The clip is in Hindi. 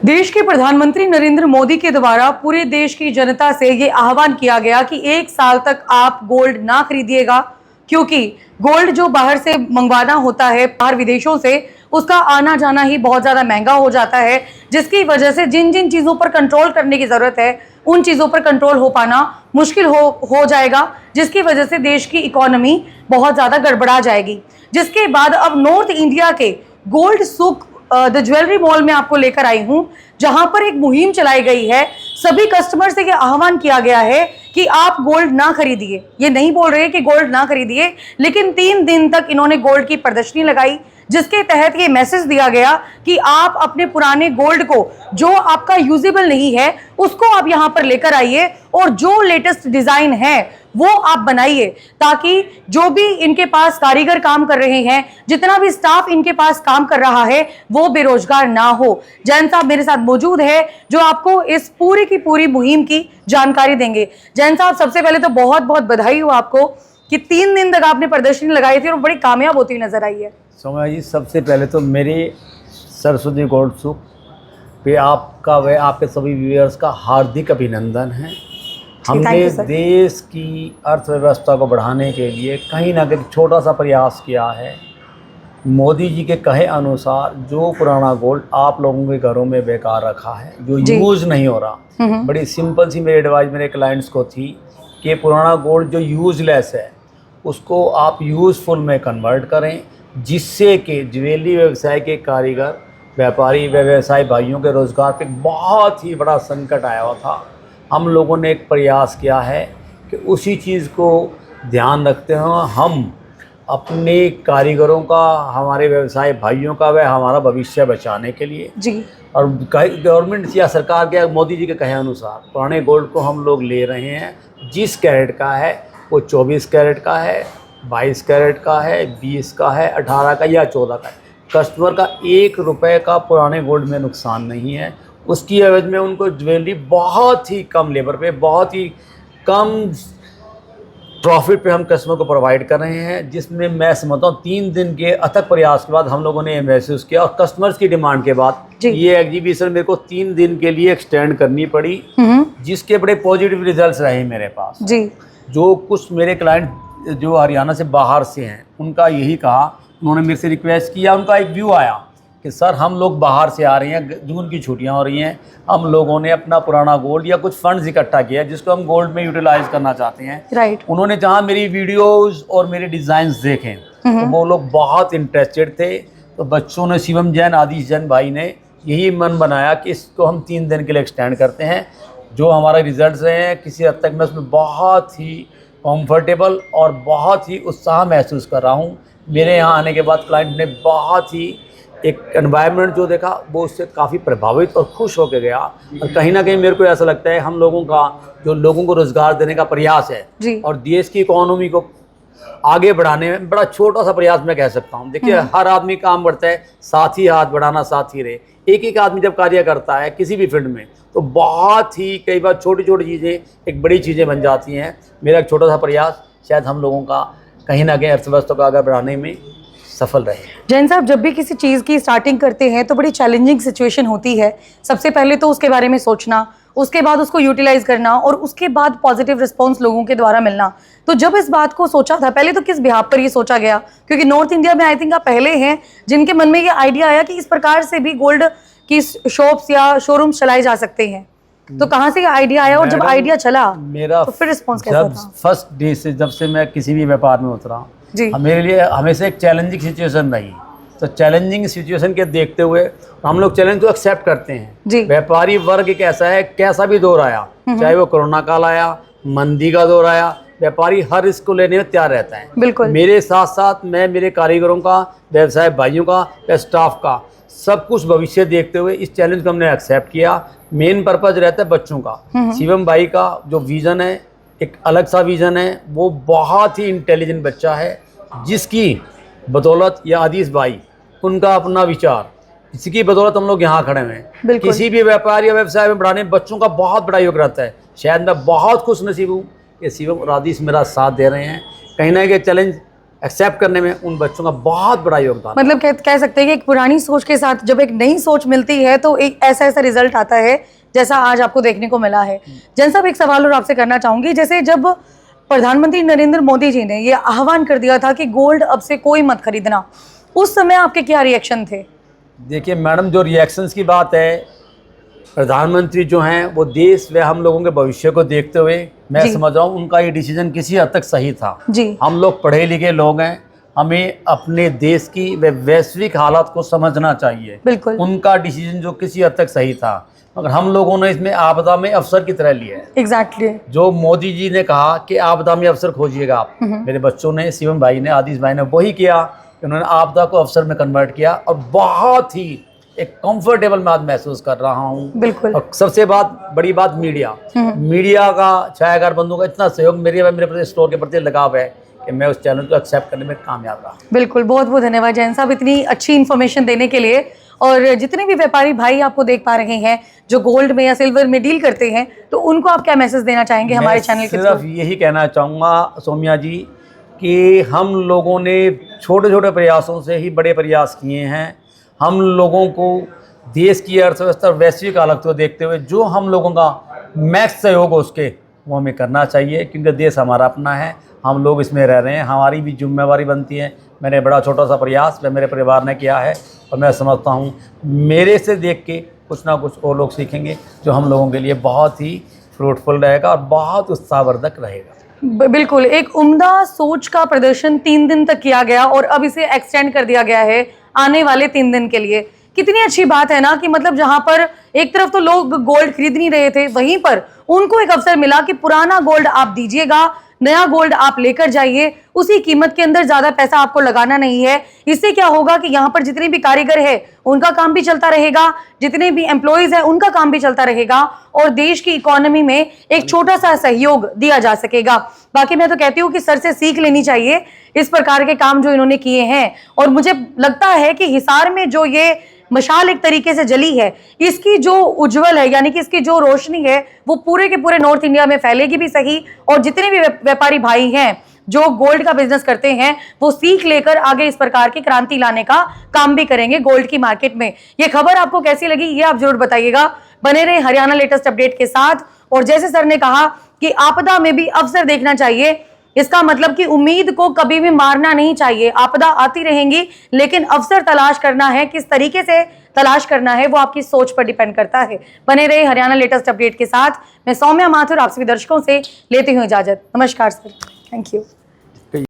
देश के प्रधानमंत्री नरेंद्र मोदी के द्वारा पूरे देश की जनता से ये आह्वान किया गया कि 1 साल तक आप गोल्ड ना खरीदिएगा, क्योंकि गोल्ड जो बाहर से मंगवाना होता है, बाहर विदेशों से, उसका आना जाना ही बहुत ज़्यादा महंगा हो जाता है, जिसकी वजह से जिन जिन चीज़ों पर कंट्रोल करने की ज़रूरत है उन चीज़ों पर कंट्रोल हो पाना मुश्किल हो जाएगा, जिसकी वजह से देश की इकोनॉमी बहुत ज़्यादा गड़बड़ा जाएगी। जिसके बाद अब नॉर्थ इंडिया के गोल्ड सुक द ज्वेलरी मॉल में आपको लेकर आई हूं, जहां पर एक मुहिम चलाई गई है। सभी कस्टमर से यह आह्वान किया गया है कि आप गोल्ड ना खरीदिए। ये नहीं बोल रहे कि गोल्ड ना खरीदिए, लेकिन 3 दिन तक इन्होंने गोल्ड की प्रदर्शनी लगाई, जिसके तहत ये मैसेज दिया गया कि आप अपने पुराने गोल्ड को, जो आपका यूजेबल नहीं है, उसको आप यहाँ पर लेकर आइए और जो लेटेस्ट डिजाइन है वो आप बनाइए, ताकि जो भी इनके पास कारीगर काम कर रहे हैं, जितना भी स्टाफ इनके पास काम कर रहा है, वो बेरोजगार ना हो। जैन साहब मेरे साथ मौजूद है, जो आपको इस पूरी की पूरी मुहिम की जानकारी देंगे। जैन साहब, सबसे पहले तो बहुत बहुत बधाई हो आपको कि 3 दिन तक आपने प्रदर्शनी लगाई थी और बड़ी कामयाब होती हुई नजर आई है। सोमा जी, सबसे पहले तो मेरे सरस्वती गोल्ड सुक पे आपका व आपके सभी व्यूअर्स का हार्दिक अभिनंदन है। हमने देश की अर्थव्यवस्था को बढ़ाने के लिए कहीं ना कहीं छोटा सा प्रयास किया है। मोदी जी के कहे अनुसार जो पुराना गोल्ड आप लोगों के घरों में बेकार रखा है, जो यूज़ नहीं हो रहा, बड़ी सिंपल सी मेरी एडवाइस मेरे क्लाइंट्स को थी कि पुराना गोल्ड जो यूज़लेस है उसको आप यूज़फुल में कन्वर्ट करें, जिससे कि ज्वेलरी व्यवसाय के कारीगर, व्यापारी व व्यवसाय भाइयों के रोज़गार पे बहुत ही बड़ा संकट आया हुआ था। हम लोगों ने एक प्रयास किया है कि उसी चीज़ को ध्यान रखते हुए हम अपने कारीगरों का, हमारे व्यवसाय भाइयों का व हमारा भविष्य बचाने के लिए जी, और गवर्नमेंट या सरकार के, मोदी जी के कहे अनुसार पुराने गोल्ड को हम लोग ले रहे हैं। जिस कैरेट का है वो 24 कैरेट का है, 22 कैरेट का है, 20 का है, 18 का या 14 का है। कस्टमर का 1 रुपये का पुराने गोल्ड में नुकसान नहीं है। उसकी एवज में उनको ज्वेलरी बहुत ही कम लेबर पे, बहुत ही कम प्रॉफिट पे हम कस्टमर को प्रोवाइड कर रहे हैं, जिसमें मैं समझता हूँ 3 दिन के अथक प्रयास के बाद हम लोगों ने ये महसूस किया और कस्टमर्स की डिमांड के बाद ये एग्जीबिशन मेरे को 3 दिन के लिए एक्सटेंड करनी पड़ी, जिसके बड़े पॉजिटिव रिजल्ट्स रहे मेरे पास जी। जो कुछ मेरे क्लाइंट जो हरियाणा से बाहर से हैं, उनका यही कहा, उन्होंने मेरे से रिक्वेस्ट किया, उनका एक व्यू आया कि सर हम लोग बाहर से आ रहे हैं, जून की छुट्टियां हो रही हैं, हम लोगों ने अपना पुराना गोल्ड या कुछ फंड्स इकट्ठा किया जिसको हम गोल्ड में यूटिलाइज करना चाहते हैं। राइट। उन्होंने जहां मेरी वीडियोस और मेरे डिज़ाइंस देखे तो वो लोग बहुत इंटरेस्टेड थे। तो बच्चों ने, शिवम जैन, आदिश जैन भाई ने यही मन बनाया कि इसको हम 3 दिन के लिए एक्सटेंड करते हैं। जो हमारे रिजल्ट्स रहे हैं, किसी हद तक मैं उसमें बहुत ही कंफर्टेबल और बहुत ही उत्साह महसूस कर रहा हूँ। मेरे यहाँ आने के बाद क्लाइंट ने बहुत ही एक एनवायरनमेंट जो देखा, वो उससे काफ़ी प्रभावित और खुश होकर गया। और कहीं ना कहीं मेरे को ऐसा लगता है हम लोगों का जो लोगों को रोज़गार देने का प्रयास है और देश की इकोनॉमी को आगे बढ़ाने में बड़ा छोटा सा प्रयास मैं कह सकता हूँ। देखिए, हर आदमी काम करता है, साथ ही हाथ बढ़ाना साथ ही रहे। एक एक आदमी जब कार्य करता है किसी भी फील्ड में, तो बहुत ही कई बार छोटी छोटी चीज़ें एक बड़ी चीज़ें बन जाती हैं। मेरा एक छोटा सा प्रयास शायद हम लोगों का कहीं ना कहीं अर्थव्यवस्था को आगे बढ़ाने में सफल रहे। जैन साहब, जब भी किसी चीज़ की स्टार्टिंग करते हैं तो बड़ी चैलेंजिंग सिचुएशन होती है। सबसे पहले तो उसके बारे में सोचना, उसके बाद उसको यूटिलाइज करना और उसके बाद पॉजिटिव रिस्पांस लोगों के द्वारा मिलना। तो जब इस बात को सोचा था, पहले तो किस बिहाफ पर ये सोचा गया? क्योंकि नॉर्थ इंडिया में आई थिंक आप पहले हैं जिनके मन में ये आइडिया आया कि इस प्रकार से भी गोल्ड की शॉप्स या शोरूम्स चलाए जा सकते हैं। तो कहाँ से ये आइडिया आया और जब आइडिया चला मेरा तो फिर रिस्पॉन्स कैसा था? फर्स्ट डे से जब से मैं किसी भी व्यापार में उतरा, मेरे लिए हमेशा एक चैलेंजिंग सिचुएशन रही। तो चैलेंजिंग सिचुएशन के देखते हुए हम लोग चैलेंज को एक्सेप्ट करते हैं। व्यापारी वर्ग एक ऐसा है, कैसा भी दौर आया, चाहे वो कोरोना काल आया, मंदी का दौर आया, व्यापारी हर रिस्क को लेने में तैयार रहता है। बिल्कुल। मेरे साथ साथ मैं मेरे कारीगरों का, व्यवसाय भाइयों का, स्टाफ का, सब कुछ भविष्य देखते हुए इस चैलेंज को हमने एक्सेप्ट किया। मेन पर्पज रहता है बच्चों का। शिवम भाई का जो विजन है, एक अलग सा विजन है, वो बहुत ही इंटेलिजेंट बच्चा है, जिसकी बदौलत, या आदिश भाई, उनका अपना विचार, इसकी बदौलत हम लोग यहाँ खड़े हैं। किसी भी व्यापार या व्यवसाय में बढ़ाने बच्चों का बहुत बड़ा योग रहता है। शायद मैं बहुत खुश नसीब हूँ कि शिवम और आदिश मेरा साथ दे रहे हैं। कहीं ना कहीं चैलेंज एक्सेप्ट करने में उन बच्चों का बहुत बड़ा योगदान। मतलब कह सकते हैं कि एक पुरानी सोच के साथ जब एक नई सोच मिलती है तो एक ऐसा रिजल्ट आता है जैसा आज आपको देखने को मिला है। जैन साहब, एक सवाल और आपसे करना चाहूंगी, जैसे जब प्रधानमंत्री नरेंद्र मोदी जी ने ये आह्वान कर दिया था कि गोल्ड अब से कोई मत खरीदना, उस समय आपके क्या रिएक्शन थे? देखिए मैडम, जो रिएक्शंस की बात है, प्रधानमंत्री जो हैं वो देश व हम लोगों के भविष्य को देखते हुए मैं समझ रहा हूँ उनका ये डिसीजन किसी हद तक सही था जी। हम लोग पढ़े लिखे लोग हैं, हमें अपने देश की व वैश्विक हालात को समझना चाहिए। बिल्कुल, उनका डिसीजन जो किसी हद तक सही था, मगर हम लोगों ने इसमें आपदा में अवसर की तरह लिया है। एग्जैक्टली जो मोदी जी ने कहा कि आपदा में अवसर खोजिएगा आप, मेरे बच्चों ने, शिवम भाई ने, आदिश भाई ने वही किया, उन्होंने आपदा को अवसर में कन्वर्ट किया और बहुत ही एक कंफर्टेबल मैं आज महसूस कर रहा हूँ। बिल्कुल। और सबसे बड़ी बात मीडिया का, छायाकार बंधुओं का इतना सहयोग मेरे प्रति, स्टोर के प्रति लगाव है कि मैं उस चैनल को एक्सेप्ट करने में कामयाब रहा। बिल्कुल, बहुत बहुत धन्यवाद जैन साहब इतनी अच्छी इन्फॉर्मेशन देने के लिए। और जितने भी व्यापारी भाई आपको देख पा रहे हैं जो गोल्ड में या सिल्वर में डील करते हैं, तो उनको आप क्या मैसेज देना चाहेंगे हमारे चैनल के? सिर्फ यही कहना चाहूँगा सौम्या जी कि हम लोगों ने छोटे छोटे प्रयासों से ही बड़े प्रयास किए हैं। हम लोगों को देश की अर्थव्यवस्था और वैश्विक हालत को देखते हुए जो हम लोगों का मैक्स सहयोग हो उसके वो हमें करना चाहिए, क्योंकि देश हमारा अपना है, हम लोग इसमें रह रहे हैं, हमारी भी जिम्मेवारी बनती है। मैंने बड़ा छोटा सा प्रयास मेरे परिवार ने किया है और मैं समझता हूँ मेरे से देख के कुछ ना कुछ और लोग सीखेंगे जो हम लोगों के लिए बहुत ही फ्रूटफुल रहेगा और बहुत उत्साहवर्धक रहेगा। बिल्कुल, एक उम्दा सोच का प्रदर्शन 3 दिन तक किया गया और अब इसे एक्सटेंड कर दिया गया है आने वाले 3 दिन के लिए। कितनी अच्छी बात है ना कि मतलब जहां पर एक तरफ तो लोग गोल्ड खरीद नहीं रहे थे, वहीं पर उनको एक अवसर मिला कि पुराना गोल्ड आप दीजिएगा, नया गोल्ड आप लेकर जाइए, उसी कीमत के अंदर ज्यादा पैसा आपको लगाना नहीं है। इससे क्या होगा कि यहाँ पर जितने भी कारीगर है उनका काम भी चलता रहेगा, जितने भी एम्प्लॉइज है उनका काम भी चलता रहेगा और देश की इकोनॉमी में एक छोटा सा सहयोग दिया जा सकेगा। बाकी मैं तो कहती हूँ कि सर से सीख लेनी चाहिए इस प्रकार के काम जो इन्होंने किए हैं। और मुझे लगता है कि हिसार में जो ये मशाल एक तरीके से जली है, इसकी जो उज्जवल है यानी कि इसकी जो रोशनी है वो पूरे के पूरे नॉर्थ इंडिया में फैलेगी भी सही। और जितने भी व्यापारी भाई हैं जो गोल्ड का बिजनेस करते हैं वो सीख लेकर आगे इस प्रकार की क्रांति लाने का काम भी करेंगे गोल्ड की मार्केट में। ये खबर आपको कैसी लगी ये आप जरूर बताइएगा। बने रहे हरियाणा लेटेस्ट अपडेट के साथ। और जैसे सर ने कहा कि आपदा में भी अवसर देखना चाहिए, इसका मतलब कि उम्मीद को कभी भी मारना नहीं चाहिए। आपदा आती रहेंगी लेकिन अवसर तलाश करना है, किस तरीके से तलाश करना है वो आपकी सोच पर डिपेंड करता है। बने रहे हरियाणा लेटेस्ट अपडेट के साथ। मैं सौम्या माथुर आप सभी दर्शकों से लेती हूँ इजाजत। नमस्कार सर, थैंक यू।